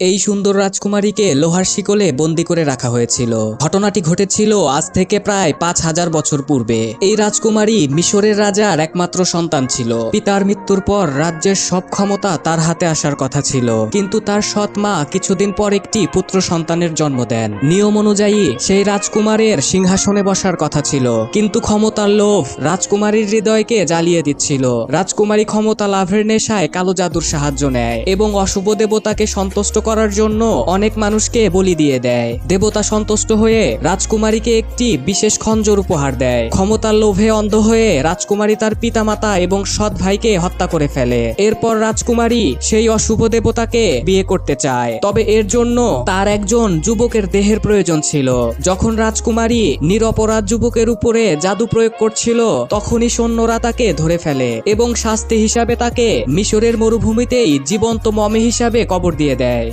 এই সুন্দর রাজকুমারীকে লোহার শিকলে বন্দী করে রাখা হয়েছিল। ঘটনাটি ঘটেছিল আজ থেকে প্রায় 5000 বছর পূর্বে। এই রাজকুমারী মিশরের রাজার একমাত্র সন্তান ছিল। পিতার মৃত্যুর পর রাজ্যের সব ক্ষমতা তার হাতে আসার কথা ছিল, কিন্তু তার সৎ মা কিছুদিন পর একটি পুত্র সন্তানের জন্ম দেন। নিয়ম অনুযায়ী সেই রাজকুমারের সিংহাসনে বসার কথা ছিল, কিন্তু ক্ষমতার লোভ রাজকুমারীর হৃদয়কে জ্বালিয়ে দিচ্ছিল। রাজকুমারী ক্ষমতা লাভের নেশায় কালো জাদুর সাহায্য নেয় এবং অশুভ দেবতাকে সন্তুষ্ট করার জন্য অনেক মানুষকে বলি দিয়ে দেয়। দেবতা সন্তুষ্ট হয়ে রাজকুমারীকে একটি বিশেষ খঞ্জর উপহার দেয়। ক্ষমতার লোভে অন্ধ হয়ে রাজকুমারী তার পিতামাতা এবং সৎ ভাইকে হত্যা করে ফেলে। এরপর রাজকুমারী সেই অশুভ দেবতাকে বিয়ে করতে চায়, তবে এর জন্য তার একজন যুবকের দেহের প্রয়োজন ছিল। যখন রাজকুমারী নিরপরাধ যুবকের উপরে জাদু প্রয়োগ করছিল, তখনই সৈন্যরা তাকে ধরে ফেলে এবং শাস্তি হিসাবে তাকে মিশরের মরুভূমিতেই জীবন্ত মমি হিসাবে কবর দিয়ে দেয়।